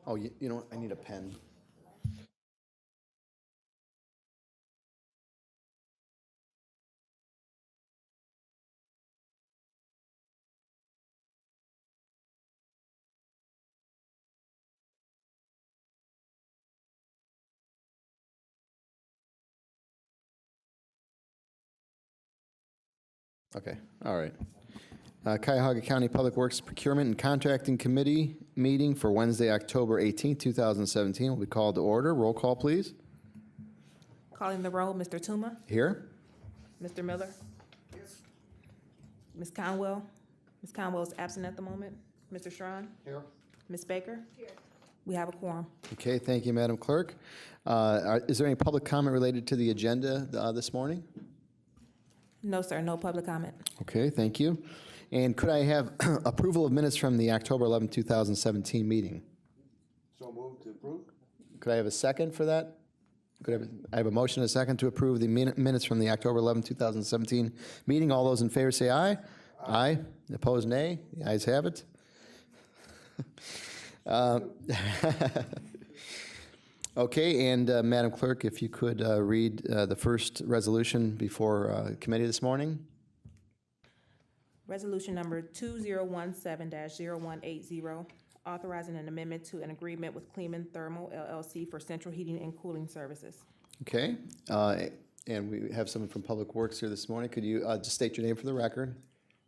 Oh, you know what? I need a pen. Okay, all right. Cuyahoga County Public Works Procurement and Contracting Committee meeting for Wednesday, October 18th, 2017 will be called to order. Roll call, please. Calling the roll, Mr. Tuma, Here? Mr. Miller. Ms. Conwell. Ms. Conwell is absent at the moment. Mr. Strawn. Here. Ms. Baker. Here. We have a quorum. Okay, thank you, Madam Clerk. Is there any public comment related to the agenda this morning? No, sir, no public comment. Okay, thank you. And could I have approval of minutes from the October 11th, 2017 meeting? So moved to approve? Could I have a second for that? I have a motion and a second to approve the minutes from the October 11th, 2017 meeting. All those in favor say aye. Aye. Opposed, nay. The ayes have it. Okay, and Madam Clerk, if you could read the first resolution before committee this morning. Resolution number 2017-0180, authorizing an amendment to an agreement with Cleveland Thermal LLC for central heating and cooling services. Okay, and we have someone from Public Works here this morning. Could you just state your name for the record?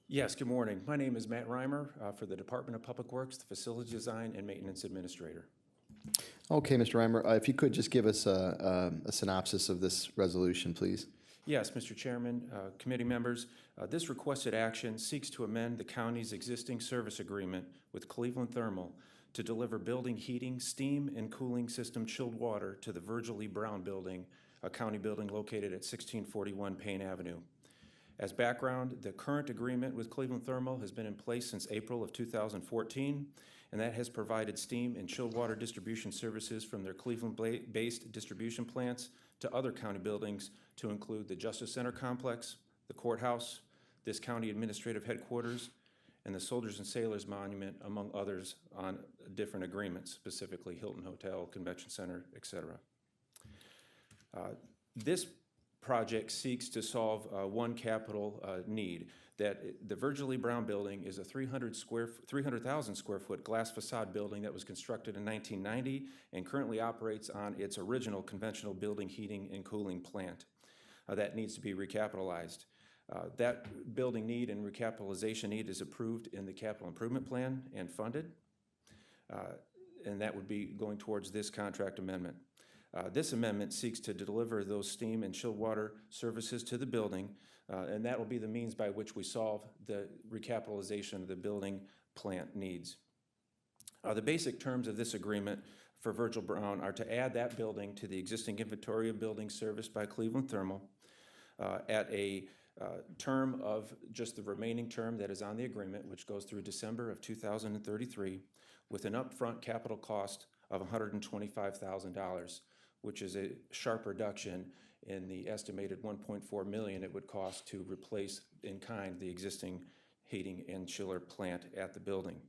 Yes, good morning. My name is Matt Reimer for the Department of Public Works, the Facility Design and Maintenance Administrator. Okay, Mr. Reimer, if you could just give us a synopsis of this resolution, please. Yes, Mr. Chairman, committee members, this requested action seeks to amend the county's existing service agreement with Cleveland Thermal to deliver building heating, steam, and cooling system chilled water to the Virgil E. Brown Building, a county building located at 1641 Payne Avenue. As background, the current agreement with Cleveland Thermal has been in place since April of 2014, and that has provided steam and chilled water distribution services from their Cleveland-based distribution plants to other county buildings to include the Justice Center Complex, the courthouse, this county administrative headquarters, and the Soldiers and Sailors Monument, among others, on different agreements, specifically Hilton Hotel, Convention Center, etc. This project seeks to solve one capital need, that the Virgil E. Brown Building is a 300,000 square foot glass facade building that was constructed in 1990 and currently operates on its original conventional building heating and cooling plant. That needs to be recapitalized. That building need and recapitalization need is approved in the capital improvement plan and funded, and that would be going towards this contract amendment. This amendment seeks to deliver those steam and chilled water services to the building, and that will be the means by which we solve the recapitalization of the building plant needs. The basic terms of this agreement for Virgil Brown are to add that building to the existing inventory of buildings serviced by Cleveland Thermal at a term of just the remaining term that is on the agreement, which goes through December of 2033, with an upfront capital cost of $125,000, which is a sharp reduction in the estimated $1.4 million it would cost to replace in kind the existing heating and chiller plant at the building.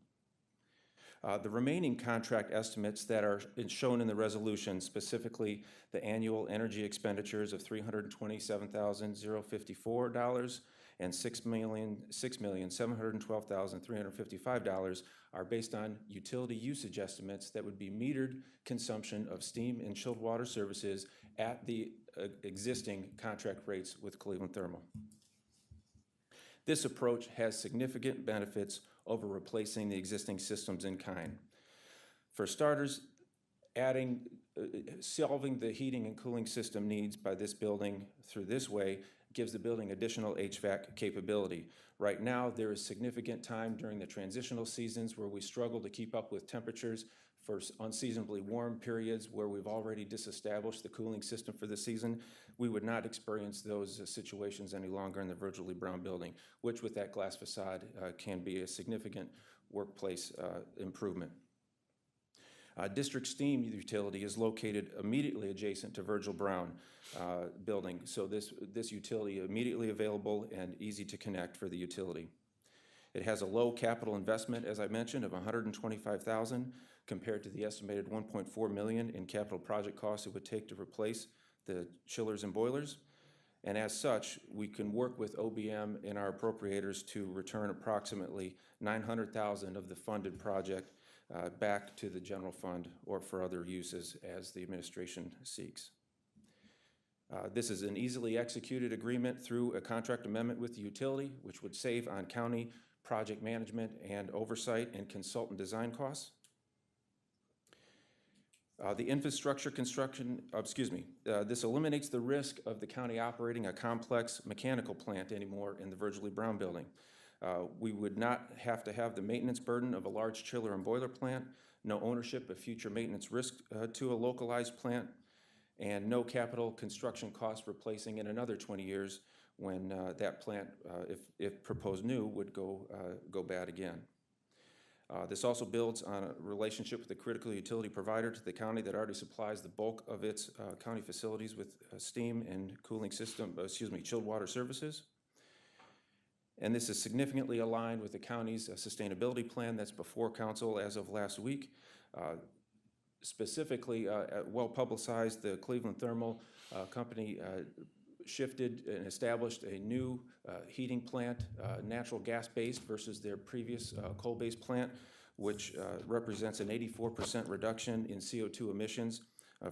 The remaining contract estimates that are shown in the resolution, specifically the annual energy expenditures of $327,054 and $6,712,355 are based on utility usage estimates that would be metered consumption of steam and chilled water services at the existing contract rates with Cleveland Thermal. This approach has significant benefits over replacing the existing systems in kind. For starters, solving the heating and cooling system needs by this building through this way gives the building additional HVAC capability. Right now, there is significant time during the transitional seasons where we struggle to keep up with temperatures for unseasonably warm periods where we've already disestablished the cooling system for the season. We would not experience those situations any longer in the Virgil E. Brown Building, which with that glass facade can be a significant workplace improvement. District Steam Utility is located immediately adjacent to Virgil Brown Building, so this utility immediately available and easy to connect for the utility. It has a low capital investment, as I mentioned, of $125,000 compared to the estimated $1.4 million in capital project costs it would take to replace the chillers and boilers. And as such, we can work with OBM and our appropriators to return approximately $900,000 of the funded project back to the general fund or for other uses as the administration seeks. This is an easily executed agreement through a contract amendment with the utility, which would save on county project management and oversight and consultant design costs. The infrastructure construction, this eliminates the risk of the county operating a complex mechanical plant anymore in the Virgil Brown building. We would not have to have the maintenance burden of a large chiller and boiler plant, no ownership of future maintenance risk to a localized plant, and no capital construction costs replacing in another 20 years when that plant, if proposed new, would go bad again. This also builds on a relationship with a critical utility provider to the county that already supplies the bulk of its county facilities with steam and cooling system, chilled water services. And this is significantly aligned with the county's sustainability plan that's before council as of last week. Specifically, well publicized, the Cleveland Thermal Company shifted and established a new heating plant, natural gas-based versus their previous coal-based plant, which represents an 84% reduction in CO2 emissions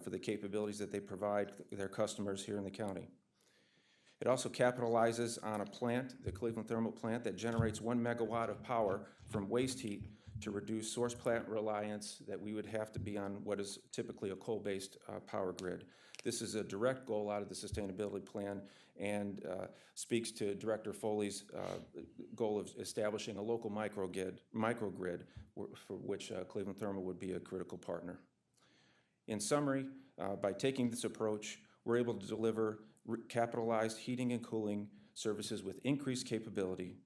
for the capabilities that they provide their customers here in the county. It also capitalizes on a plant, the Cleveland Thermal Plant, that generates 1 megawatt of power from waste heat to reduce source plant reliance that we would have to be on what is typically a coal-based power grid. This is a direct goal out of the sustainability plan and speaks to Director Foley's goal of establishing a local microgrid for which Cleveland Thermal would be a critical partner. In summary, by taking this approach, we're able to deliver capitalized heating and cooling services with increased capability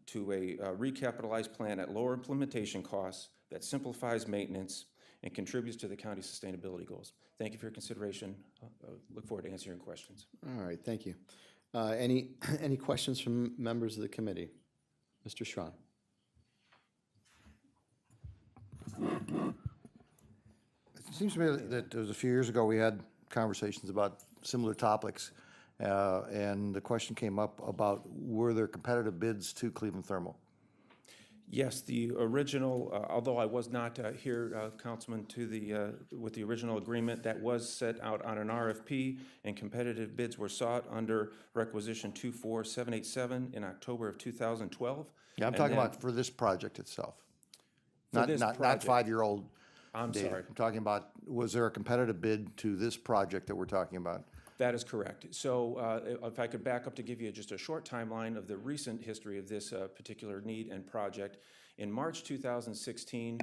to a recapitalized plan at lower implementation costs that simplifies maintenance and contributes to the county's sustainability goals. Thank you for your consideration. Look forward to answering your questions. All right, thank you. Any questions from members of the committee? Mr. Schron. It seems to me that it was a few years ago we had conversations about similar topics, and the question came up about were there competitive bids to Cleveland Thermal? Yes, the original, although I was not here, Councilman, with the original agreement, that was set out on an RFP, and competitive bids were sought under requisition 24787 in October of 2012. Yeah, I'm talking about for this project itself. For this Not project. 5-year-old I'm data. sorry. I'm talking about, was there a competitive bid to this project that we're talking about? That is correct. So if I could back up to give you just a short timeline of the recent history of this particular need and project. In March 2016,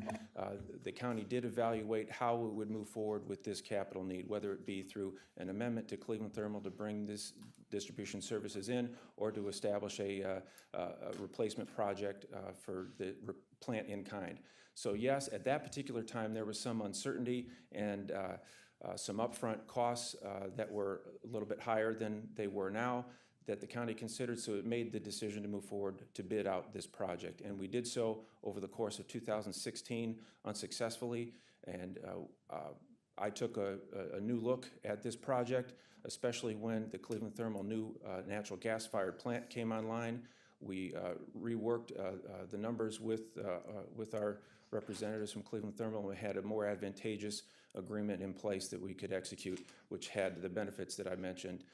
the county did evaluate how it would move forward with this capital need, whether it be through an amendment to Cleveland Thermal to bring this distribution services in, or to establish a replacement project for the plant in kind. So yes, at that particular time, there was some uncertainty and some upfront costs that were a little bit higher than they were now that the county considered, so it made the decision to move forward to bid out this project. And we did so over the course of 2016 unsuccessfully, and I took a new look at this project, especially when the Cleveland Thermal new natural gas-fired plant came online. We reworked the numbers with our representatives from Cleveland Thermal, and we had a more advantageous agreement in place that we could execute, which had the benefits that I mentioned.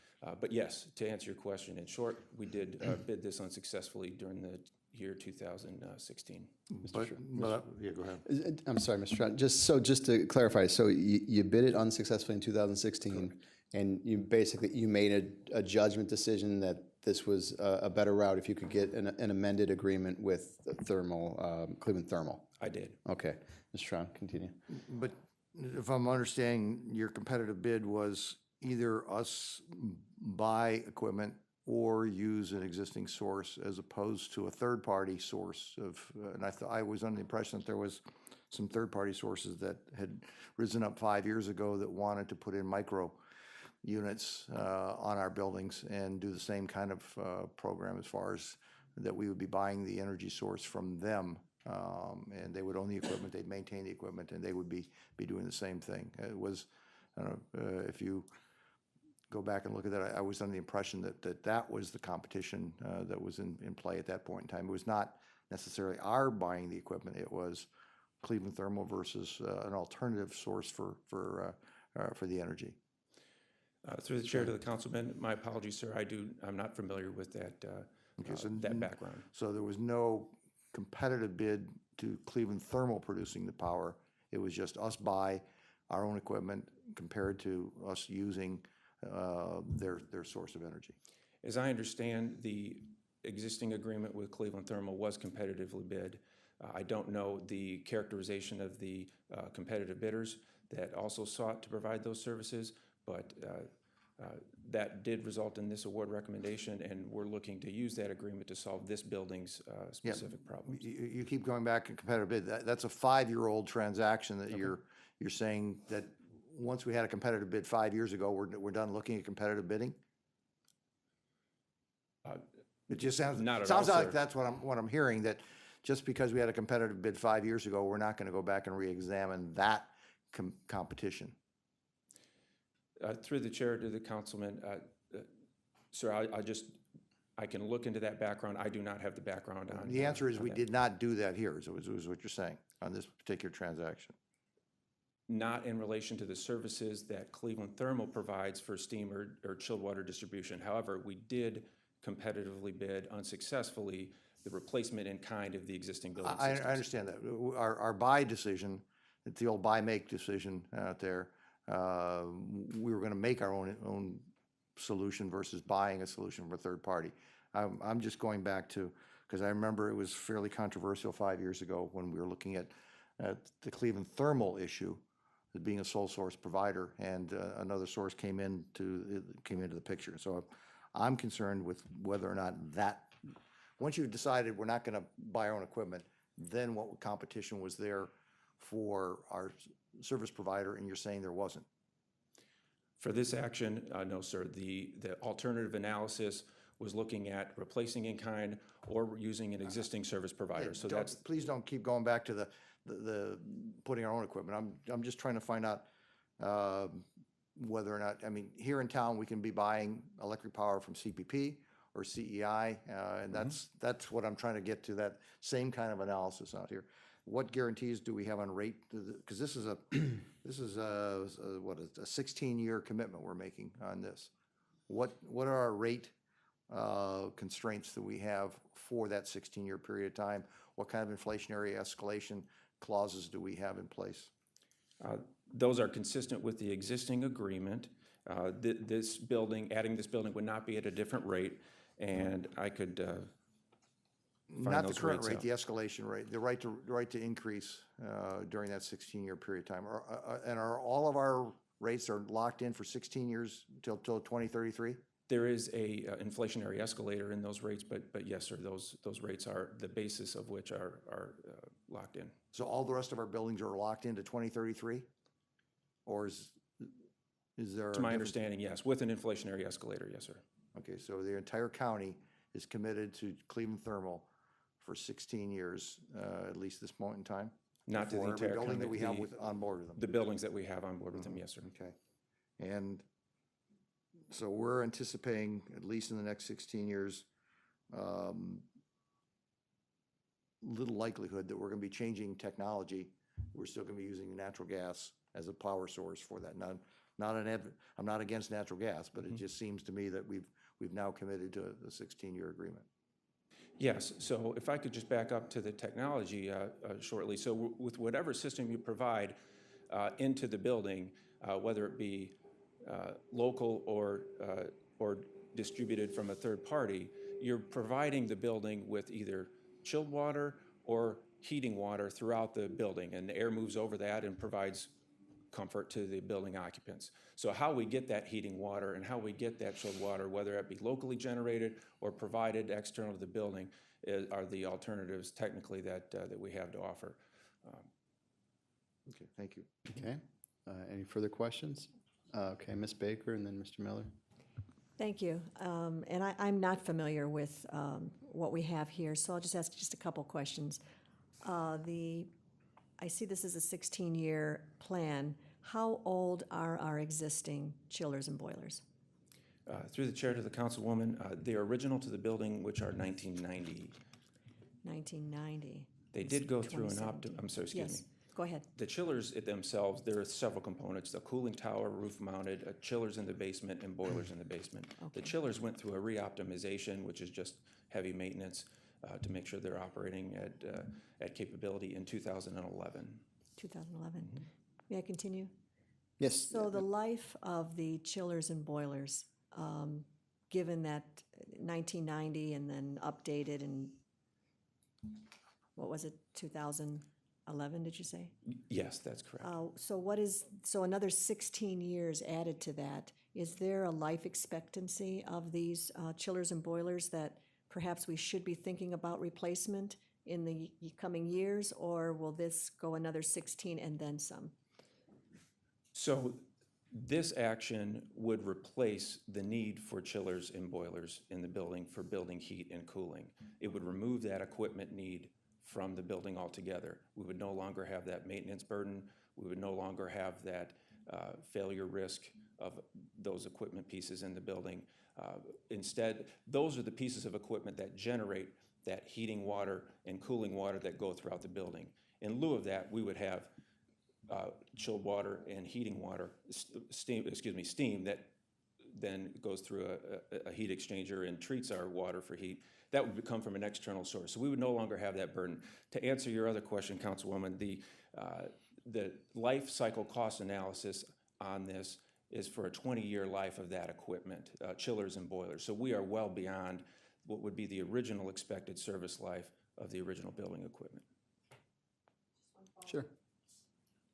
But yes, to answer your question, in short, we did bid this unsuccessfully during the year 2016. Yeah, go ahead. I'm sorry, Mr. Schron. Just to clarify, so you bid it unsuccessfully in 2016, and you made a judgment decision that this was a better route if you could get an amended agreement with Cleveland Thermal. I did. Okay, Mr. Schron, continue. But if I'm understanding, your competitive bid was either us buy equipment or use an existing source as opposed to a third-party source of, and I was under the impression that there was some third-party sources that had risen up 5 years ago that wanted to put in micro units on our buildings and do the same kind of program as far as that we would be buying the energy source from them, and they would own the equipment, they'd maintain the equipment, and they would be doing the same thing. It was, I don't know, if you go back and look at that, I was under the impression that was the competition that was in play at that point in time. It was not necessarily our buying the equipment, it was Cleveland Thermal versus an alternative source for the energy. Through the chair to the councilman, my apologies, sir, I'm not familiar with that, that background. So there was no competitive bid to Cleveland Thermal producing the power. It was just us buy our own equipment compared to us using their source of energy. As I understand, the existing agreement with Cleveland Thermal was competitively bid. I don't know the characterization of the competitive bidders that also sought to provide those services, but that did result in this award recommendation, and we're looking to use that agreement to solve this building's specific problems. You keep going back to competitive bid. That's a 5-year-old transaction that you're saying that once we had a competitive bid 5 years ago, we're done looking at competitive bidding? It just sounds Not at sounds all, like sir. that's what I'm hearing, that just because we had a competitive bid 5 years ago, we're not going to go back and re-examine that competition. Through the chair to the councilman, sir, I can look into that background. I do not have the background on. The answer is on we that. did not do that here, is what you're saying on this particular transaction. Not in relation to the services that Cleveland Thermal provides for steam or chilled water distribution. However, we did competitively bid unsuccessfully the replacement in kind of the existing building I systems. understand that. Our buy decision, it's the old buy-make decision out there. We were going to make our own solution versus buying a solution from a third party. I'm just going back to, because I remember it was fairly controversial 5 years ago when we were looking at the Cleveland Thermal issue as being a sole source provider, and another source came into the picture. So I'm concerned with whether or not that, once you've decided we're not going to buy our own equipment, then what competition was there for our service provider, and you're saying there wasn't? For this action, no, sir. The alternative analysis was looking at replacing in kind or using an existing service provider. So that's Please don't keep going back to the putting our own equipment. I'm just trying to find out whether or not, I mean, here in town, we can be buying electric power from CPP or CEI, and that's what I'm trying to get to, that same kind of analysis out here. What guarantees do we have on rate? Because this is a 16-year commitment we're making on this. What are our rate constraints that we have for that 16-year period of time? What kind of inflationary escalation clauses do we have in place? those are consistent with the existing agreement. This building, adding this building would not be at a different rate, and I could find Not the those current rates rate, out. the escalation rate, the right to increase during that 16-year period of time. And are all of our rates are locked in for 16 years till 2033? There is a inflationary escalator in those rates, but yes, sir, those rates are the basis of which are locked in. So all the rest of our buildings are locked into 2033? Or is there? To my understanding, yes, with an inflationary escalator, yes, sir. Okay, so the entire county is committed to Cleveland Thermal for 16 years, at least this point in time? Not to the For every entire building that we have county, on board with them? the buildings that we have on board with them, yes, sir. Okay. And so we're anticipating, at least in the next 16 years, little likelihood that we're going to be changing technology. We're still going to be using natural gas as a power source for that. I'm not against natural gas, but it just seems to me that we've now committed to a 16-year agreement. Yes, so if I could just back up to the technology shortly. So with whatever system you provide into the building, whether it be local or distributed from a third party, you're providing the building with either chilled water or heating water throughout the building, and the air moves over that and provides comfort to the building occupants. So how we get that heating water and how we get that chilled water, whether it be locally generated or provided external to the building, are the alternatives technically that we have to offer. Okay, thank you. Okay. Any further questions? Okay, Ms. Baker and then Mr. Miller. Thank you. And I'm not familiar with what we have here, so I'll just ask just a couple questions. I see this is a 16-year plan. How old are our existing chillers and boilers? Through the chair to the councilwoman, they are original to the building, which are 1990. 1990. They It's did go through an 2017. I'm sorry, excuse me. Yes, go ahead. The chillers themselves, there are several components: the cooling tower, roof-mounted, chillers in the basement, and boilers in the basement. The chillers went through a re-optimization, which is just heavy maintenance to make sure they're operating at capability in 2011. 2011. May I continue? Yes. So the life of the chillers and boilers, given that 1990 and then updated in, what was it, 2011, did you say? Yes, that's correct. So another 16 years added to that. Is there a life expectancy of these chillers and boilers that perhaps we should be thinking about replacement in the coming years, or will this go another 16 and then some? So this action would replace the need for chillers and boilers in the building for building heat and cooling. It would remove that equipment need from the building altogether. We would no longer have that maintenance burden. We would no longer have that failure risk of those equipment pieces in the building. Instead, those are the pieces of equipment that generate that heating water and cooling water that go throughout the building. In lieu of that, we would have chilled water and heating water, steam that then goes through a heat exchanger and treats our water for heat. That would come from an external source. So we would no longer have that burden. To answer your other question, Councilwoman, the life cycle cost analysis on this is for a 20-year life of that equipment, chillers and boilers. So we are well beyond what would be the original expected service life of the original building equipment. Sure.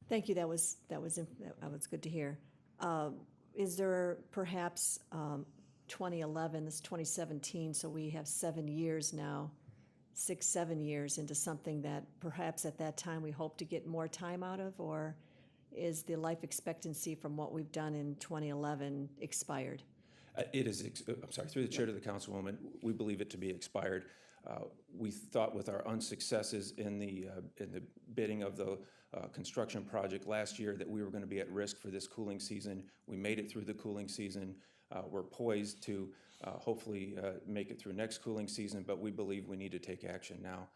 Thank you, that was good to hear. Is there perhaps 2011, this is 2017, so we have 7 years now, 6, 7 years into something that perhaps at that time we hope to get more time out of, or is the life expectancy from what we've done in 2011 expired? It is, I'm sorry, through the chair to the councilwoman, we believe it to be expired. We thought with our unsuccesses in the bidding of the construction project last year that we were going to be at risk for this cooling season. We made it through the cooling season. We're poised to hopefully make it through next cooling season, but we believe we need to take action now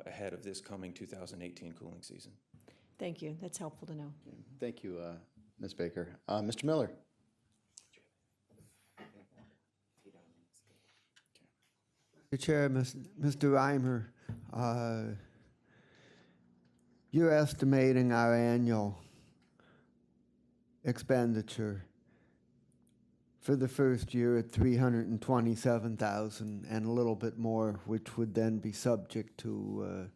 ahead of this coming 2018 cooling season. Thank you, that's helpful to know. Thank you, Ms. Baker. Mr. Miller? Mr. Chair, Mr. Reimer, you're estimating our annual expenditure for the first year at $327,000 and a little bit more, which would then be subject to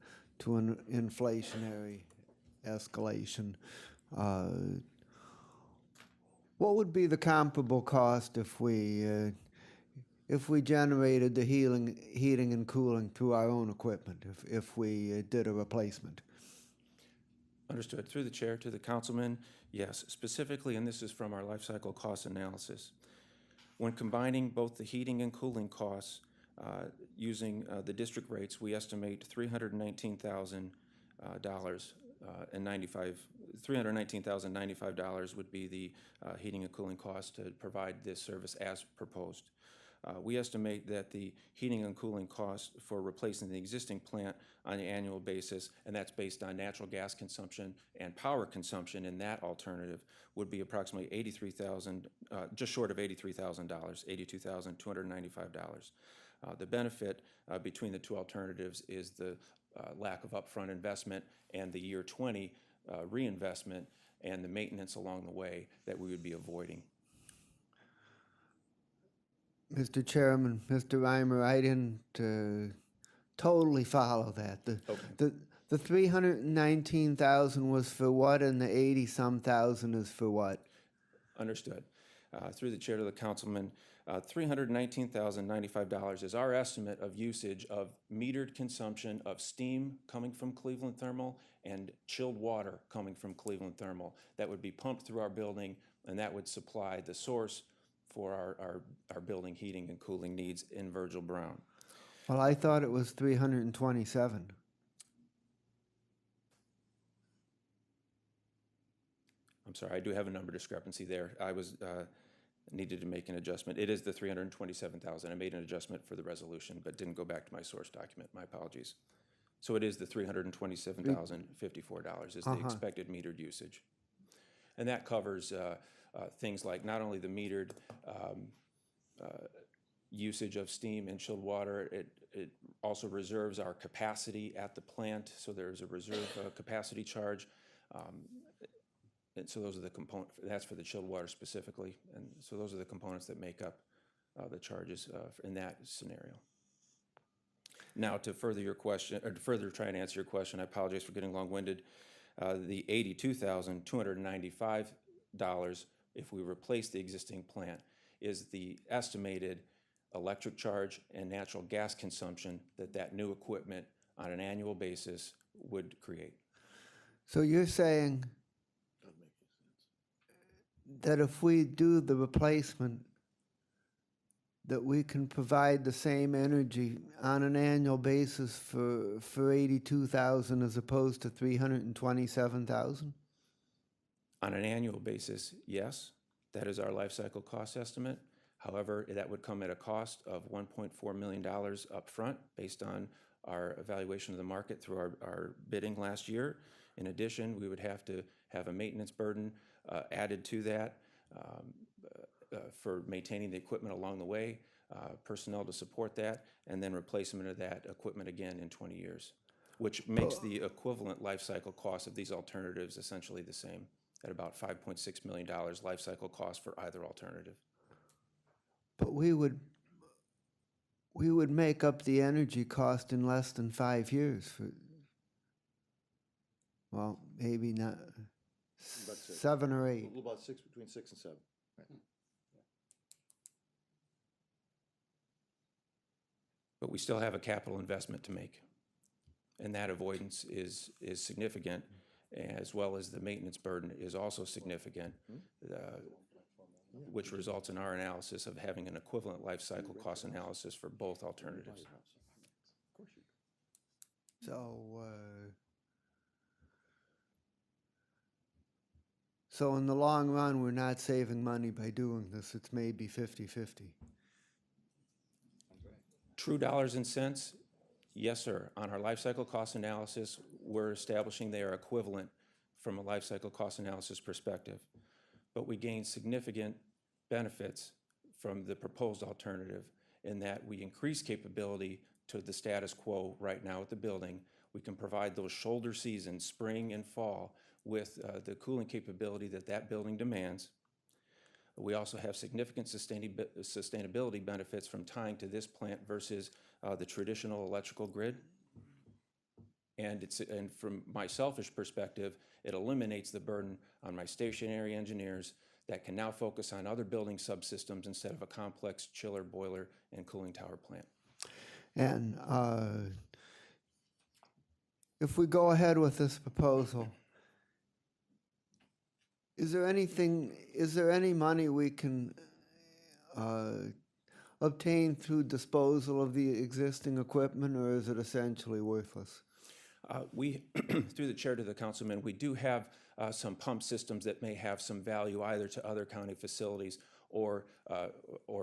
an inflationary escalation. What would be the comparable cost if we generated the heating and cooling through our own equipment, if we did a replacement? Understood. Through the chair to the councilman, yes, specifically, and this is from our life cycle cost analysis. When combining both the heating and cooling costs using the district rates, we estimate $319,095 would be the heating and cooling cost to provide this service as proposed. We estimate that the heating and cooling costs for replacing the existing plant on an annual basis, and that's based on natural gas consumption and power consumption in that alternative, would be approximately $83,000, just short of $83,000, $82,295. The benefit between the two alternatives is the lack of upfront investment and the year 20 reinvestment and the maintenance along the way that we would be avoiding. Mr. Chairman, Mr. Reimer, I didn't totally follow that. The 319,000 was for what, and the 80-some thousand is for what? Understood. Through the chair to the councilman, $319,095 is our estimate of usage of metered consumption of steam coming from Cleveland Thermal and chilled water coming from Cleveland Thermal that would be pumped through our building, and that would supply the source for our building heating and cooling needs in Virgil Brown. Well, I thought it was 327. I'm sorry, I do have a number discrepancy there. I was, needed to make an adjustment. It is the 327,000. I made an adjustment for the resolution, but didn't go back to my source document. My apologies. So it is the $327,054 is the expected metered usage. And that covers things like not only the metered usage of steam and chilled water, it also reserves our capacity at the plant, so there's a reserve capacity charge. And so those are the components, that's for the chilled water specifically, and so those are the components that make up the charges in that scenario. Now, to further your question, or to further try and answer your question, I apologize for getting long-winded. The $82,295, if we replace the existing plant, is the estimated electric charge and natural gas consumption that new equipment on an annual basis would create. So you're saying that if we do the replacement, that we can provide the same energy on an annual basis for 82,000 as opposed to 327,000? On an annual basis, yes, that is our life cycle cost estimate. However, that would come at a cost of $1.4 million up front based on our evaluation of the market through our bidding last year. In addition, we would have to have a maintenance burden added to that for maintaining the equipment along the way, personnel to support that, and then replacement of that equipment again in 20 years, which makes the equivalent life cycle cost of these alternatives essentially the same at about $5.6 million life cycle cost for either alternative. But we would make up the energy cost in less than 5 years. Well, maybe not, 7 or 8. A little about between 6 and 7. But we still have a capital investment to make. And that avoidance is significant, as well as the maintenance burden is also significant, which results in our analysis of having an equivalent life cycle cost analysis for both alternatives. So in the long run, we're not saving money by doing this. It's maybe 50-50. True dollars and cents, yes, sir. On our life cycle cost analysis, we're establishing they are equivalent from a life cycle cost analysis perspective. But we gain significant benefits from the proposed alternative in that we increase capability to the status quo right now at the building. We can provide those shoulder seasons, spring and fall, with the cooling capability that building demands. We also have significant sustainability benefits from tying to this plant versus the traditional electrical grid. And from my selfish perspective, it eliminates the burden on my stationary engineers that can now focus on other building subsystems instead of a complex chiller, boiler, and cooling tower plant. And if we go ahead with this proposal, is there any money we can obtain through disposal of the existing equipment, or is it essentially worthless? We, through the chair to the councilman, we do have some pump systems that may have some value either to other county facilities or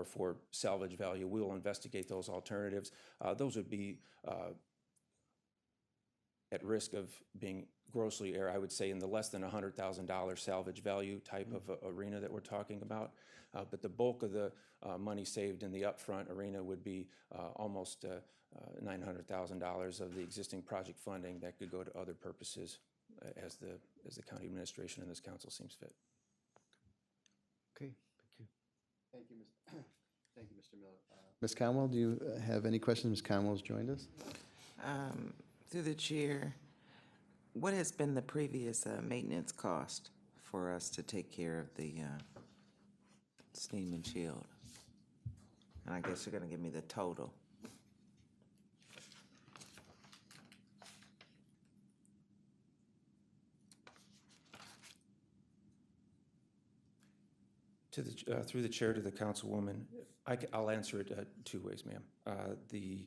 for salvage value. We will investigate those alternatives. Those would be at risk of being grossly I would say in the less than $100,000 salvage value type of arena that we're talking about. But the bulk of the money saved in the upfront arena would be almost $900,000 of the existing project funding that could go to other purposes as the county administration and this council seems fit. Okay, thank you. Thank you, Mr. Miller. Ms. Conwell, do you have any questions? Ms. Conwell's joined us. Through the chair, what has been the previous maintenance cost for us to take care of the steam and chilled? And I guess you're going to give me the total. Through the chair to the councilwoman, I'll answer it two ways, ma'am. The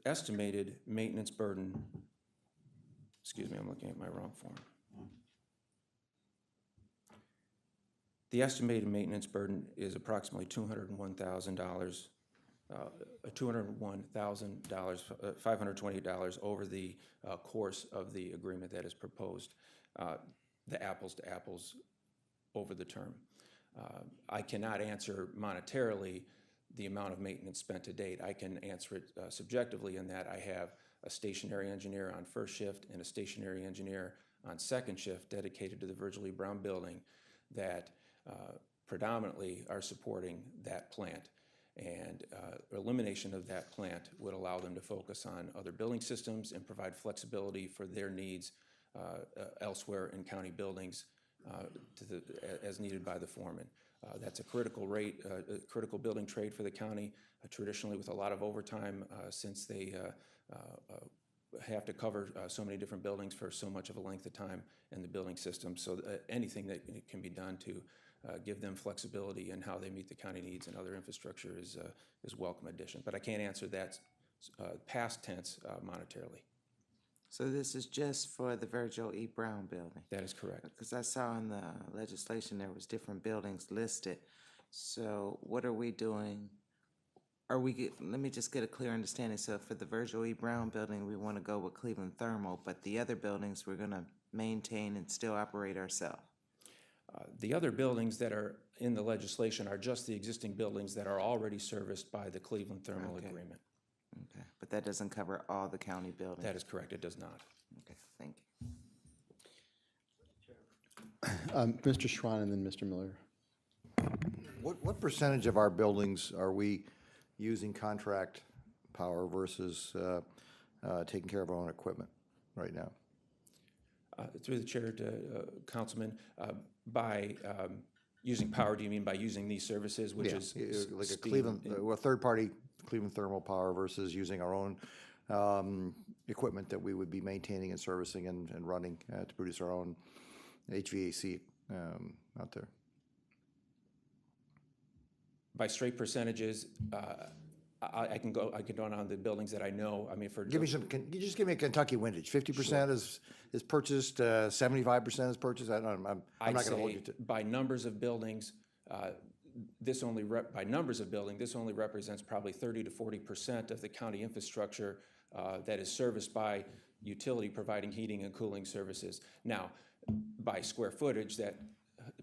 estimated maintenance burden, excuse me, I'm looking at my wrong form. The estimated maintenance burden is approximately $201,000, $528 over the course of the agreement that is proposed, the apples to apples over the term. I cannot answer monetarily the amount of maintenance spent to date. I can answer it subjectively in that I have a stationary engineer on first shift and a stationary engineer on second shift dedicated to the Virgil E. Brown building that predominantly are supporting that plant. And elimination of that plant would allow them to focus on other building systems and provide flexibility for their needs elsewhere in county buildings as needed by the foreman. That's a critical rate, a critical building trade for the county, traditionally with a lot of overtime since they have to cover so many different buildings for so much of a length of time in the building system. So anything that can be done to give them flexibility in how they meet the county needs and other infrastructure is welcome addition. But I can't answer that past tense monetarily. So this is just for the Virgil E. Brown building? That is correct. Because I saw in the legislation there was different buildings listed. So what are we doing? Let me just get a clear understanding. So for the Virgil E. Brown building, we want to go with Cleveland Thermal, but the other buildings we're going to maintain and still operate ourselves? The other buildings that are in the legislation are just the existing buildings that are already serviced by the Cleveland Thermal Agreement. Okay, but that doesn't cover all the county buildings? That is correct, it does not. Okay, thank you. Mr. Schwan and then Mr. Miller. What percentage of our buildings are we using contract power versus taking care of our own equipment right now? Through the chair to Councilman, by using power, do you mean by using these services, which is like a steam Cleveland, and- well, third-party Cleveland Thermal Power versus using our own equipment that we would be maintaining and servicing and running to produce our own HVAC out there? By straight percentages, I can go on the buildings that I know. I mean, for Give me some. Can you just give me a Kentucky windage? 50% is purchased. 75% is purchased. I'm not I'd going to hold you say to. by numbers of buildings, this only represents probably 30 to 40% of the county infrastructure that is serviced by utility providing heating and cooling services. Now, by square footage, that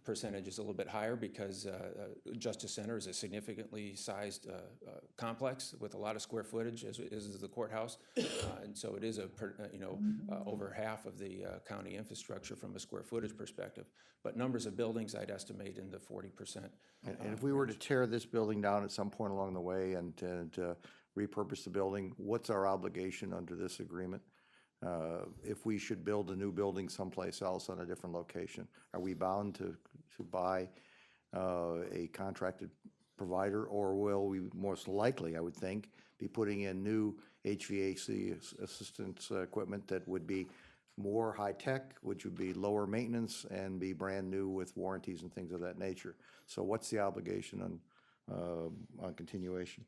percentage is a little bit higher because Justice Center is a significantly sized complex with a lot of square footage, as is the courthouse, and so it is over half of the county infrastructure from a square footage perspective. But numbers of buildings, I'd estimate in the 40%. And if we were to tear this building down at some point along the way and repurpose the building, what's our obligation under this agreement? If we should build a new building someplace else on a different location, are we bound to buy a contracted provider, or will we most likely, I would think, be putting in new HVAC assistance equipment that would be more high-tech, which would be lower maintenance and be brand new with warranties and things of that nature? So what's the obligation on continuation?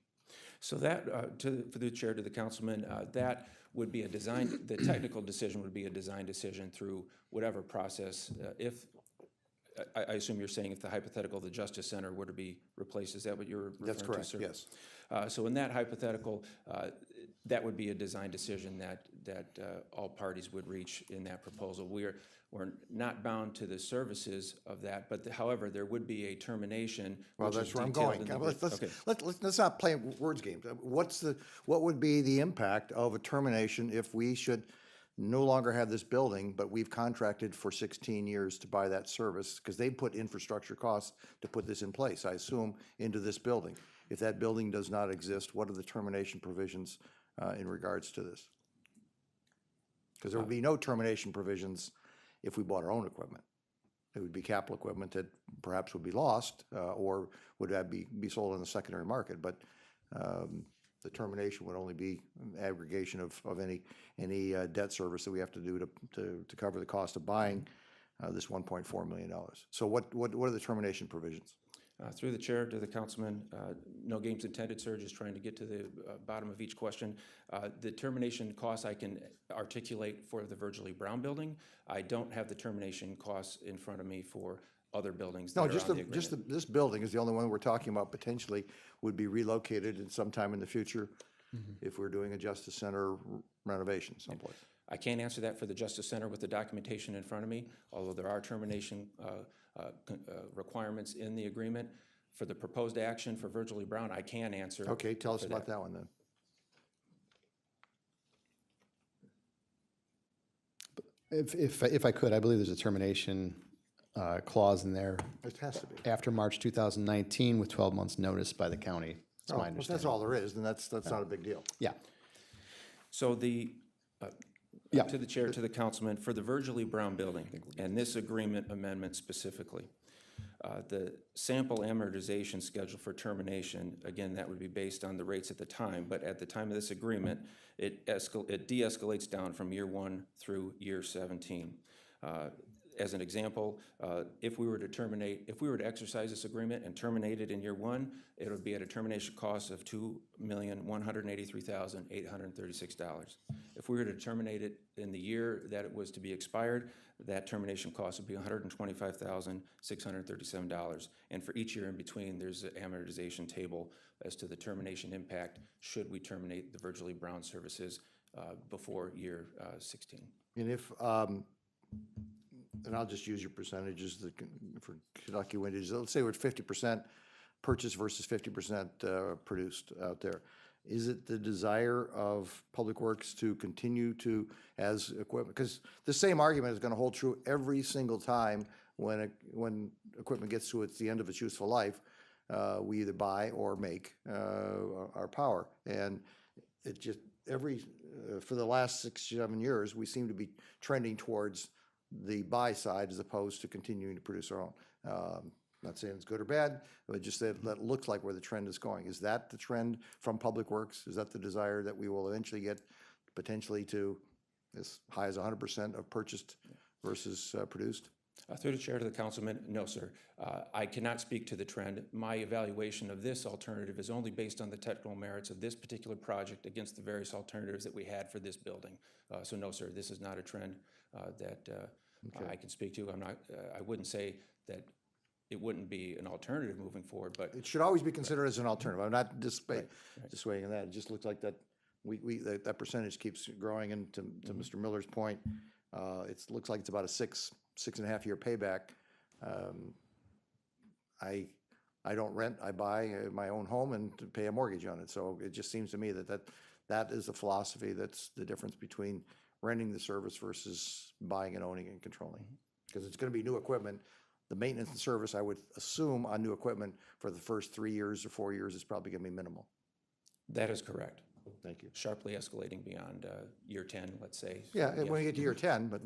So that, for the chair, to the councilman, that would be a design, the technical decision would be a design decision through whatever process. I assume you're saying if the hypothetical, the Justice Center were to be replaced, is that what you're referring to, That's correct, sir? yes. So in that hypothetical, that would be a design decision that all parties would reach in that proposal. We're not bound to the services of that, but however, there would be a termination. Well, which that's is where I'm detailed going. in the- Let's not play words games. What would be the impact of a termination if we should no longer have this building, but we've contracted for 16 years to buy that service, because they put infrastructure costs to put this in place, I assume, into this building. If that building does not exist, what are the termination provisions in regards to this? Because there would be no termination provisions if we bought our own equipment. It would be capital equipment that perhaps would be lost or would be sold in the secondary market. But the termination would only be aggregation of any debt service that we have to do to cover the cost of buying this $1.4 million. So what are the termination provisions? Through the chair to the councilman, no games intended, sir, just trying to get to the bottom of each question. The termination costs I can articulate for the Virgil Brown building. I don't have the termination costs in front of me for other buildings that No, are on the agreement. this building is the only one we're talking about potentially would be relocated in sometime in the future if we're doing a Justice Center renovation someplace. I can't answer that for the Justice Center with the documentation in front of me, although there are termination requirements in the agreement. For the proposed action for Virgil Brown, I can answer. Okay, tell us for about that one then. If I could, I believe there's a termination clause in there It has to be. after March 2019 with 12 months' notice by the county. That's Oh, my if that's understanding. all there is, then that's not a big deal. Yeah, So Yeah. to the chair, to the councilman, for the Virgil Brown building, and this agreement amendment specifically, the sample amortization schedule for termination, again, that would be based on the rates at the time, but at the time of this agreement, it de-escalates down from year 1 through year 17. As an example, if we were to exercise this agreement and terminate it in year 1, it would be at a termination cost of $2,183,836. If we were to terminate it in the year that it was to be expired, that termination cost would be $125,637. And for each year in between, there's an amortization table as to the termination impact should we terminate the Virgil Brown services before year 16. And if, and I'll just use your percentages for Kentucky Windage. Let's say we're at 50% purchase versus 50% produced out there. Is it the desire of Public Works to continue to, as equipment, because the same argument is going to hold true every single time when equipment gets to the end of its useful life, we either buy or make our power. And it just, for the last 6-7 years, we seem to be trending towards the buy side as opposed to continuing to produce our own. Not saying it's good or bad, but just that looks like where the trend is going. Is that the trend from Public Works? Is that the desire that we will eventually get potentially to as high as 100% of purchased versus produced? Through the chair to the councilman, no, sir. I cannot speak to the trend. My evaluation of this alternative is only based on the technical merits of this particular project against the various alternatives that we had for this building. So no, sir, this is not a trend that I can speak to. I wouldn't say that it wouldn't be an alternative moving forward, but It should always be considered as an alternative. I'm not dissuading that. It just looks like that that percentage keeps growing. And to Mr. Miller's point, it looks like it's about a 6.5 year payback. I don't rent, I buy my own home and pay a mortgage on it. So it just seems to me that is the philosophy that's the difference between renting the service versus buying and owning and controlling. Because it's going to be new equipment. The maintenance and service, I would assume, on new equipment for the first 3 years or 4 years is probably going to be minimal. that is correct. Thank you. Sharply escalating beyond year 10, let's say. Yeah, Yes. when you get to year 10, but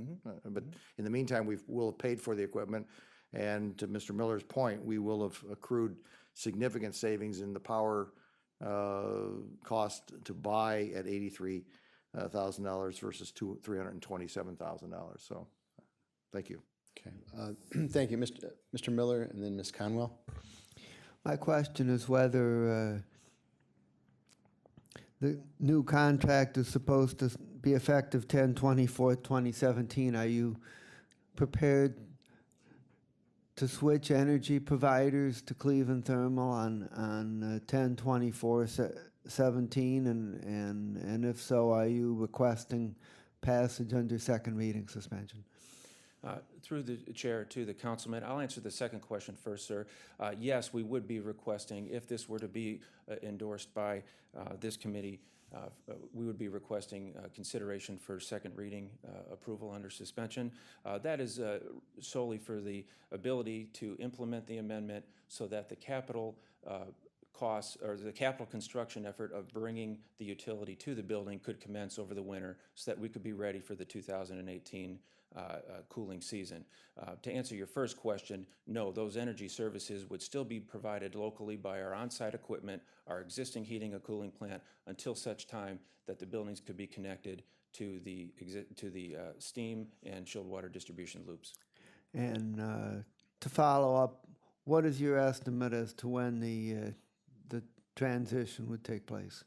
in the meantime, we'll have paid for the equipment. And to Mr. Miller's point, we will have accrued significant savings in the power cost to buy at $83,000 versus $327,000. So, thank you. okay. Thank you, Mr. Miller, and then Ms. Conwell. My question is whether the new contract is supposed to be effective 10/24/2017. Are you prepared to switch energy providers to Cleveland Thermal on 10/24/17? And if so, are you requesting passage under second reading suspension? Through the chair to the councilman, I'll answer the second question first, sir. Yes, we would be requesting, if this were to be endorsed by this committee, we would be requesting consideration for second reading approval under suspension. That is solely for the ability to implement the amendment so that the capital costs or the capital construction effort of bringing the utility to the building could commence over the winter so that we could be ready for the 2018 cooling season. To answer your first question, no, those energy services would still be provided locally by our on-site equipment, our existing heating and cooling plant, until such time that the buildings could be connected to the steam and chilled water distribution loops. And to follow up, what is your estimate as to when the transition would take place?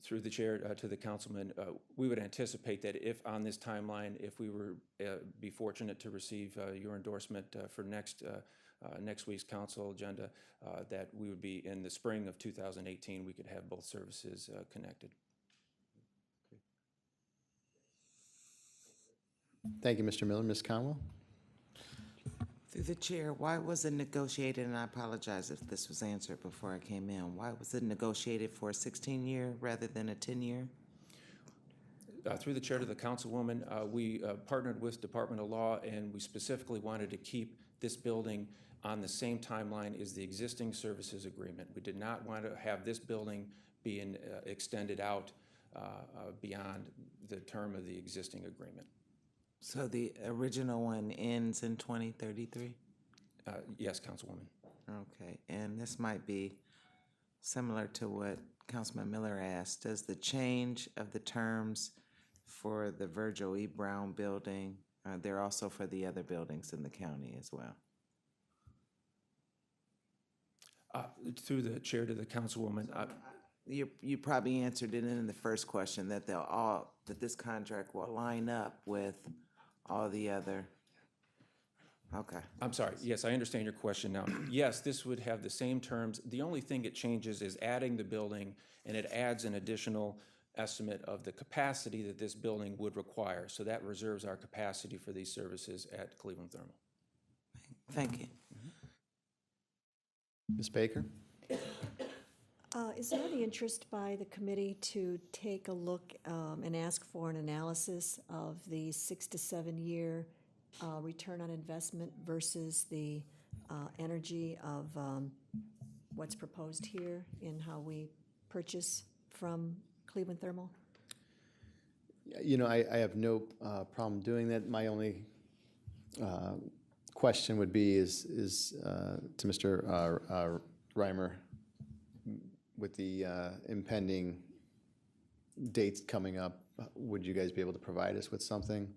Through the chair to the councilman, we would anticipate that if on this timeline, if we were be fortunate to receive your endorsement for next week's council agenda, that we would be in the spring of 2018, we could have both services connected. Thank you, Mr. Miller. Ms. Conwell? Through the chair, why was it negotiated, and I apologize if this was answered before I came in, why was it negotiated for a 16-year rather than a 10-year? Through the chair to the councilwoman, we partnered with Department of Law, and we specifically wanted to keep this building on the same timeline as the existing services agreement. We did not want to have this building being extended out beyond the term of the existing agreement. So the original one ends in 2033? Yes, Councilwoman. Okay, and this might be similar to what Councilman Miller asked. Does the change of the terms for the Virgil E. Brown building, they're also for the other buildings in the county as well? Through the chair to the councilwoman, You probably answered it in the first question, that that this contract will line up with all the other, okay. I'm sorry, yes, I understand your question now. Yes, this would have the same terms. The only thing it changes is adding the building, and it adds an additional estimate of the capacity that this building would require. So that reserves our capacity for these services at Cleveland Thermal. Thank you. Ms. Baker? Is there any interest by the committee to take a look and ask for an analysis of the 6 to 7 year return on investment versus the energy of what's proposed here in how we purchase from Cleveland Thermal? You know, I have no problem doing that. My only question would be is to Mr. Reimer, with the impending dates coming up, would you guys be able to provide us with something?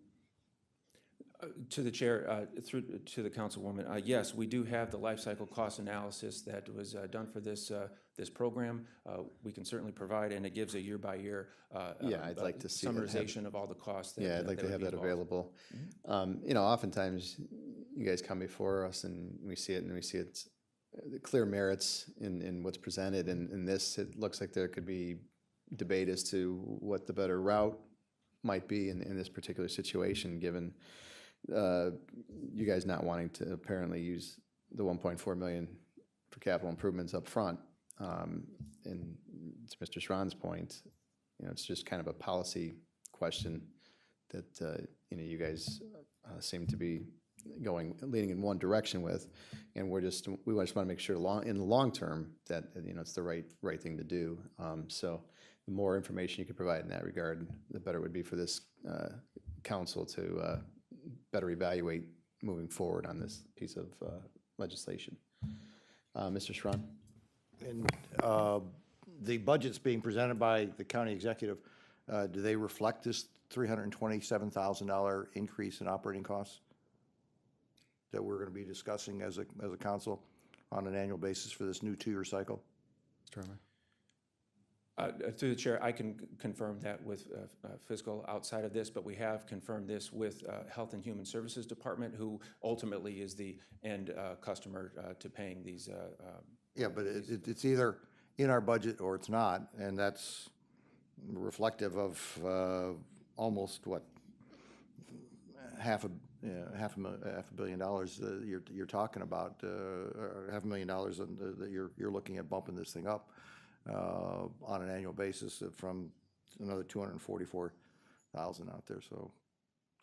To the chair, through to the councilwoman, yes, we do have the life cycle cost analysis that was done for this this program. We can certainly provide, and it gives a year-by-year Yeah, I'd like to see that summarization of all the costs. That, Yeah, I'd like to have would that be involved. available. You know, oftentimes you guys come before us and we see it's the clear merits in what's presented. And in this, it looks like there could be debate as to what the better route might be in this particular situation, given you guys not wanting to apparently use the 1.4 million for capital improvements up front. And to Mr. Schron's point, you know, it's just kind of a policy question that you know, you guys seem to be leaning in one direction with, and we just want to make sure in the long term that you know it's the right thing to do. So the more information you could provide in that regard, the better it would be for this council to better evaluate moving forward on this piece of legislation. Mr. Schron? And the budgets being presented by the county executive, do they reflect this $327,000 increase in operating costs that we're going to be discussing as a council on an annual basis for this new 2-year cycle? Mr. Reimer? Through the chair, I can confirm that with fiscal outside of this, but we have confirmed this with Health and Human Services Department, who ultimately is the end customer to paying these. Yeah, but it's either in our budget or it's not, and that's reflective of almost what, half a billion dollars you're talking about, or $500,000 that you're looking at bumping this thing up on an annual basis from another 244,000 out there. So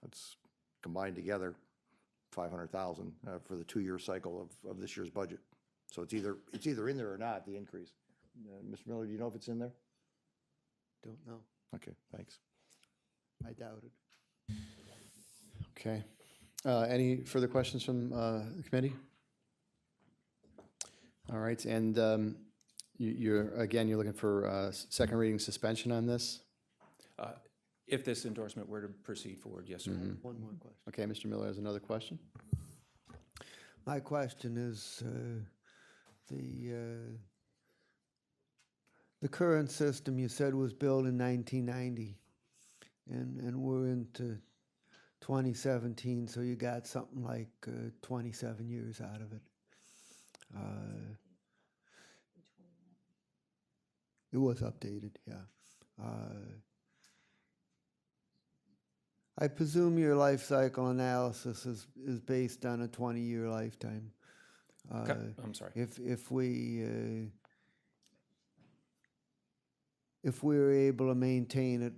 that's combined together 500,000 for the 2-year cycle of this year's budget. So it's either in there or not, the increase. Mr. Miller, do you know if it's in there? Don't know. Okay, thanks. I doubt it. Okay. Any further questions from the committee? All right, and you're looking for second reading suspension on this? If this endorsement were to proceed forward, yes, sir. One more question. Okay, Mr. Miller has another question? My question is, the current system you said was built in 1990, and we're into 2017, so you got something like 27 years out of it. It was updated, yeah. I presume your life cycle analysis is based on a 20-year lifetime. I'm sorry. If we were able to maintain it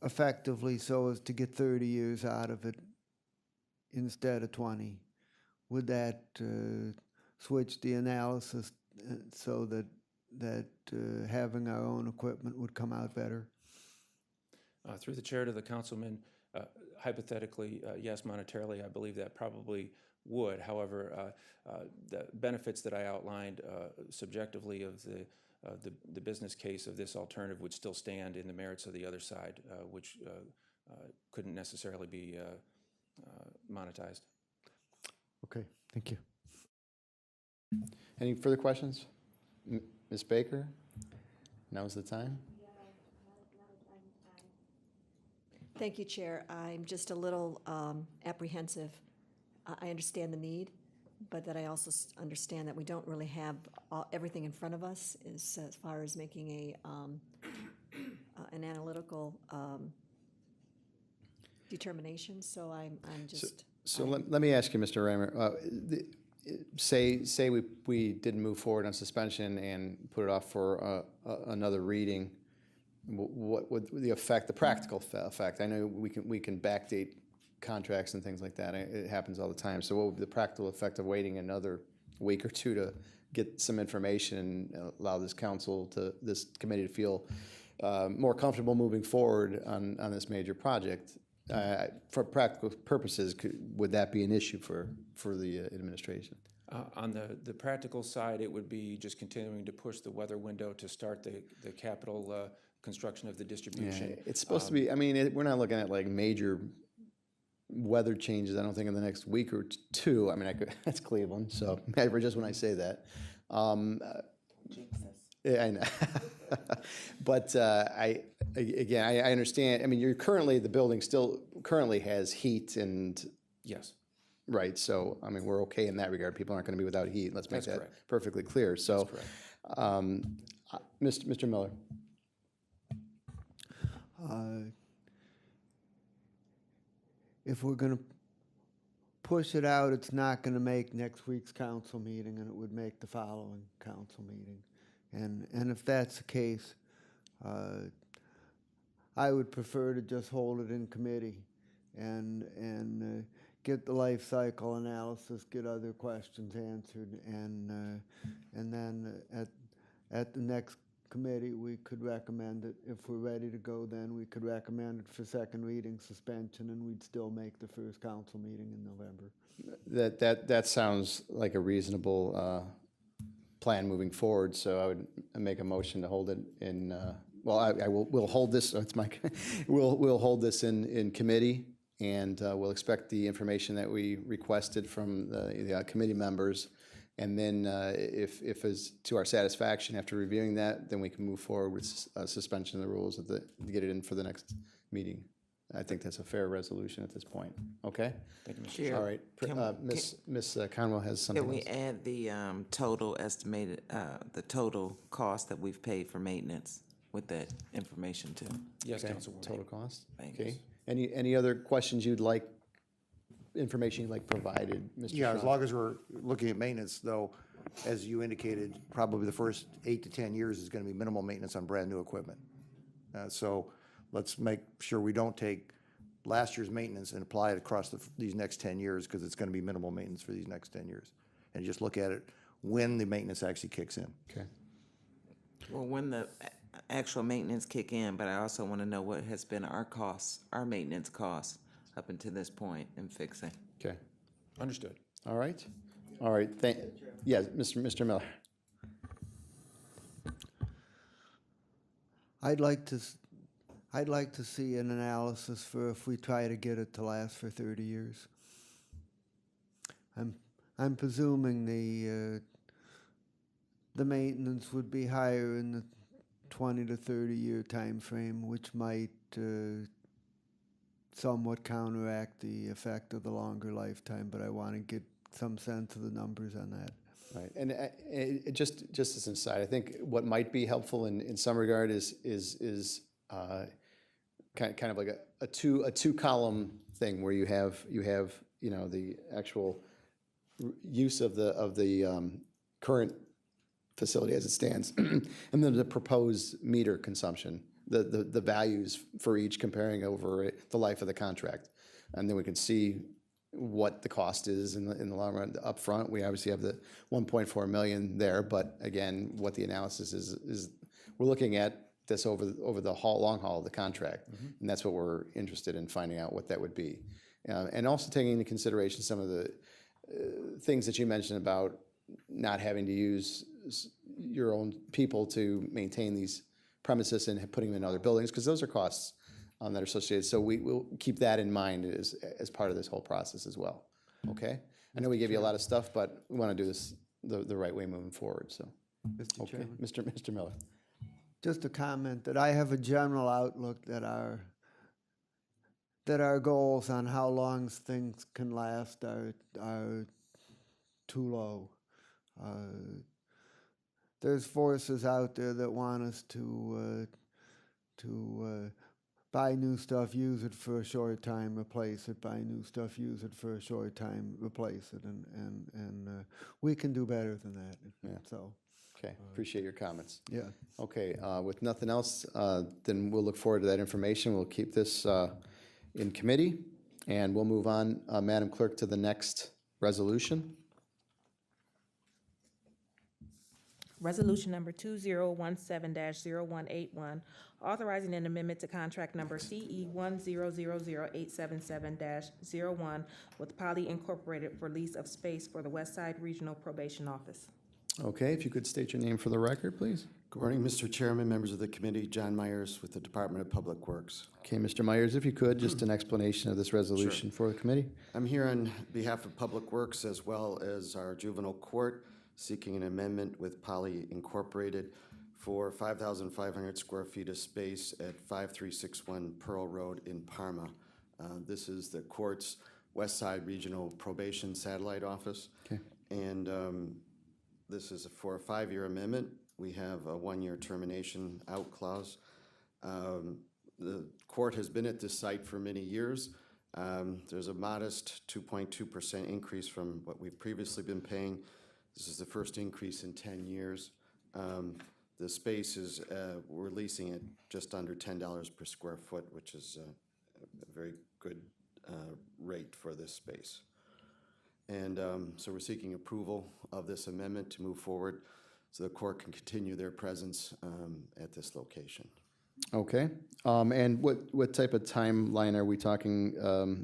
effectively so as to get 30 years out of it instead of 20, would that switch the analysis so that having our own equipment would come out better? Through the chair to the councilman, hypothetically, yes, monetarily, I believe that probably would. However, the benefits that I outlined subjectively of the business case of this alternative would still stand in the merits of the other side, which couldn't necessarily be monetized. Okay, thank you. Any further questions? Ms. Baker, now's the time. Thank you, Chair. I'm just a little apprehensive. I understand the need, but that I also understand that we don't really have everything in front of us as far as making an analytical determination. So I'm just. So let me ask you, Mr. Raymer, say we didn't move forward on suspension and put it off for another reading. What would the effect, the practical effect? I know we can backdate contracts and things like that. It happens all the time. So what would be the practical effect of waiting another week or two to get some information and allow this committee to feel more comfortable moving forward on this major project? For practical purposes, would that be an issue for the administration? On the practical side, it would be just continuing to push the weather window to start the capital construction of the distribution. Yeah, it's supposed to be, I mean, we're not looking at like major weather changes, I don't think, in the next week or two. I mean, that's Cleveland, so just when I say that. Yeah, I know. But I understand, I mean, the building still currently has heat and, Yes. right, so, I mean, we're okay in that regard. People aren't gonna be without heat, let's make That's that correct. perfectly clear, so. That's correct. Mr. Miller? If we're going to push it out, it's not going to make next week's council meeting, and it would make the following council meeting. And if that's the case, I would prefer to just hold it in committee and get the life cycle analysis, get other questions answered, and then at the next committee, we could recommend it. If we're ready to go, then we could recommend it for second reading suspension, and we'd still make the first council meeting in November. That sounds like a reasonable plan moving forward, so I would make a motion to hold it in, we'll hold this, we'll hold this in committee, and we'll expect the information that we requested from the committee members. And then if it's to our satisfaction after reviewing that, then we can move forward with suspension of the rules to get it in for the next meeting. I think that's a fair resolution at this point. Okay? Thank you, Mr. Chair, All right. Ms. Conwell has something Can we else. add the total estimated, the total cost that we've paid for maintenance with that information too? Yes, Okay, Councilwoman. total cost? Thanks. Okay. Any other questions you'd like, information you'd like provided, Mr. Yeah, as Schrock? long as we're looking at maintenance, though, as you indicated, probably the first 8 to 10 years is going to be minimal maintenance on brand-new equipment. So let's make sure we don't take last year's maintenance and apply it across these next 10 years, because it's going to be minimal maintenance for these next 10 years. And just look at it when the maintenance actually kicks in. Okay. Well, when the actual maintenance kick in, but I also want to know what has been our costs, our maintenance costs up until this point in fixing. Okay. Understood. All right. All right. Yes, Mr. Miller. I'd like to see an analysis for if we try to get it to last for 30 years. I'm presuming the maintenance would be higher in the 20 to 30 year time frame, which might somewhat counteract the effect of the longer lifetime, but I want to get some sense of the numbers on that. Right, and just as an aside, I think what might be helpful in some regard is kind of like a two column thing where you have the actual use of the current facility as it stands, and then the proposed meter consumption, the values for each comparing over the life of the contract, and then we can see what the cost is in the long run. Up front, we obviously have the 1.4 million there, but again, what the analysis is we're looking at this over the long haul of the contract, and that's what we're interested in finding out what that would be, and also taking into consideration some of the things that you mentioned about not having to use your own people to maintain these premises and putting them in other buildings, because those are costs that are associated. So we'll keep that in mind as part of this whole process as well. Okay? I know we gave you a lot of stuff, but we want to do this the right way moving forward. So, Mr. okay, Chairman. Mr. Miller. Just a comment that I have a general outlook that our goals on how long things can last are too low. There's forces out there that want us to buy new stuff, use it for a short time, replace it, buy new stuff, use it for a short time, replace it, and we can do better than that. Yeah. So, Okay, appreciate your comments. yeah. Okay, with nothing else, then we'll look forward to that information. We'll keep this in committee, and we'll move on, Madam Clerk, to the next resolution. Resolution number 2017-0181, authorizing an amendment to contract number CE 1000877-01 with Poly Incorporated for lease of space for the West Side Regional Probation Office. Okay, if you could state your name for the record, please. Good morning, Mr. Chairman, members of the committee. John Myers with the Department of Public Works. Okay, Mr. Myers, if you could, just an explanation of this resolution for the committee. I'm here on behalf of Public Works as well as our juvenile court, seeking an amendment with Poly Incorporated for 5,500 square feet of space at 5361 Pearl Road in Parma. This is the court's West Side Regional Probation Satellite Office. Okay. And this is for a 5-year amendment. We have a 1-year termination out clause. The court has been at this site for many years. There's a modest 2.2% increase from what we've previously been paying. This is the first increase in 10 years. The space is, we're leasing it just under $10 per square foot, which is a very good rate for this space. And so we're seeking approval of this amendment to move forward so the court can continue their presence at this location. Okay, and what type of timeline are we talking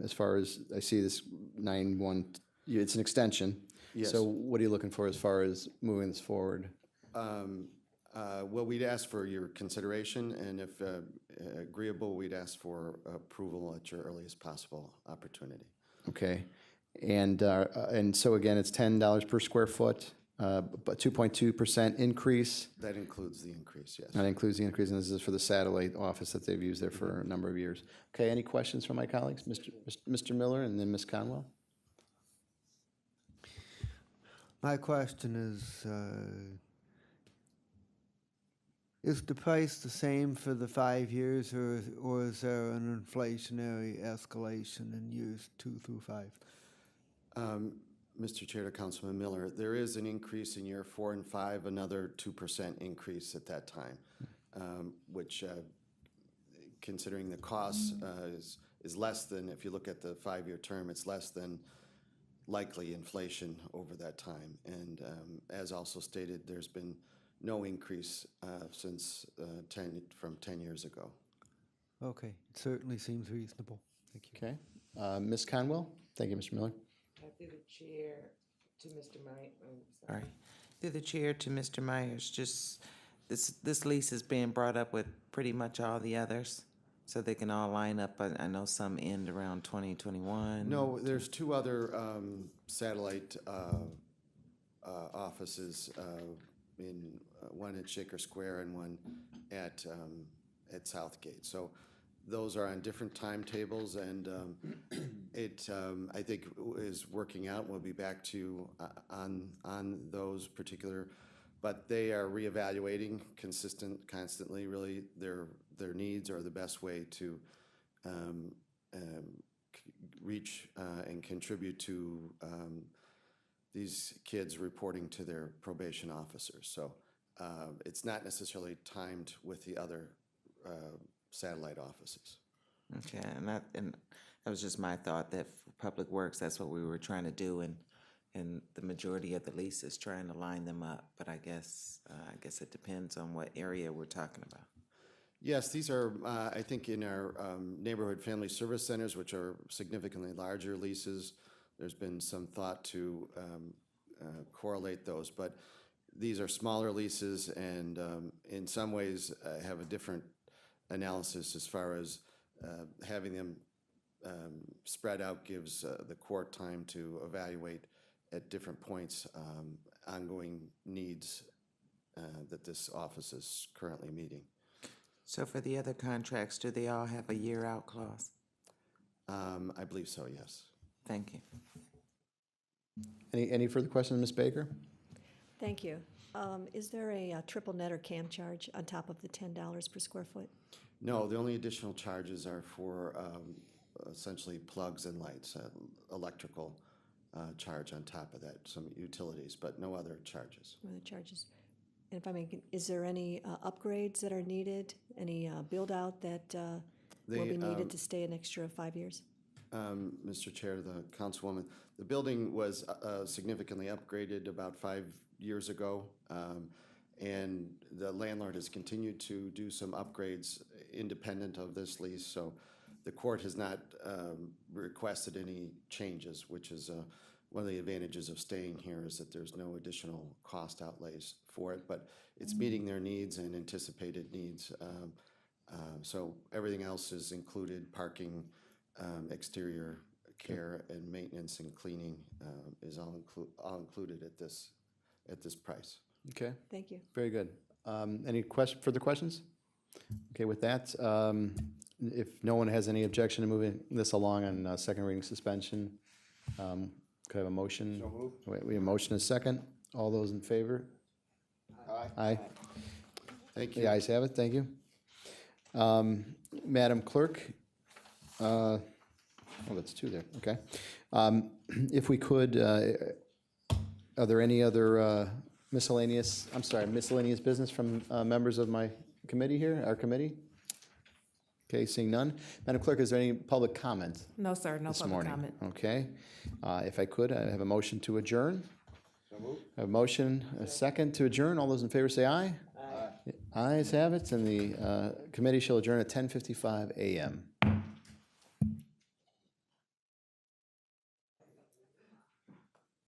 as far as, I see this 9/1, it's an extension. Yes. So what are you looking for as far as moving this forward? Well, we'd ask for your consideration, and if agreeable, we'd ask for approval at your earliest possible opportunity. Okay, and so again, it's $10 per square foot, but 2.2% increase. That includes the increase, yes. That includes the increase, and this is for the satellite office that they've used there for a number of years. Okay, any questions from my colleagues? Mr. Miller and then Ms. Conwell? My question is the price the same for the 5 years, or is there an inflationary escalation in years 2 through 5? Mr. Chair to Councilman Miller, there is an increase in year 4 and 5, another 2% increase at that time, which, considering the costs, is less than, if you look at the 5-year term, it's less than likely inflation over that time. And as also stated, there's been no increase since 10 years ago. Okay, it certainly seems reasonable. Thank you. Okay, Ms. Conwell? Thank you, Mr. Miller. Through the chair to Mr. Myers, sorry. Through the chair to Mr. Myers, just this lease is being brought up with pretty much all the others. So they can all line up, I know some end around 2021. No, there's two other satellite offices, one at Shaker Square and one at Southgate. So those are on different timetables, and it, I think, is working out. We'll be back to you on those particular, but they are reevaluating constantly, really, their needs are the best way to reach and contribute to these kids reporting to their probation officers. So it's not necessarily timed with the other satellite offices. Okay, and that was just my thought, that for Public Works, that's what we were trying to do, and the majority of the leases trying to line them up, but I guess it depends on what area we're talking about. Yes, these are, I think, in our neighborhood family service centers, which are significantly larger leases. There's been some thought to correlate those, but these are smaller leases, and in some ways have a different analysis as far as having them spread out gives the court time to evaluate at different points ongoing needs that this office is currently meeting. So for the other contracts, do they all have a year-out clause? I believe so, yes. Thank you. Any further questions, Ms. Baker? Thank you. Is there a triple net or CAM charge on top of the $10 per square foot? No, the only additional charges are for essentially plugs and lights, electrical charge on top of that, some utilities, but no other charges. No other charges? And if I may, is there any upgrades that are needed? Any build-out that will be needed to stay an extra 5 years? Mr. Chair, the Councilwoman, the building was significantly upgraded about 5 years ago, and the landlord has continued to do some upgrades independent of this lease, so the court has not requested any changes, which is one of the advantages of staying here, is that there's no additional cost outlays for it, but it's meeting their needs and anticipated needs. So everything else is included, parking, exterior care and maintenance and cleaning is all included at this price. Okay, Thank you. very good. Any further questions? Okay, with that, if no one has any objection to moving this along on second reading suspension, could I have a motion? So moved. We have a motion and a second. All those in favor? Aye. Thank you. The ayes have it, thank you. Madam Clerk, oh, that's two there, okay. If we could, are there any other miscellaneous business from members of my committee here, our committee? Okay, seeing none. Madam Clerk, is there any public comment No, sir, no this public morning? comment. Okay. If I could, I have a motion to adjourn. So moved. I have a motion, a second to adjourn. All those in favor say aye. Aye. Ayes have it, and the committee shall adjourn at 10:55 a.m.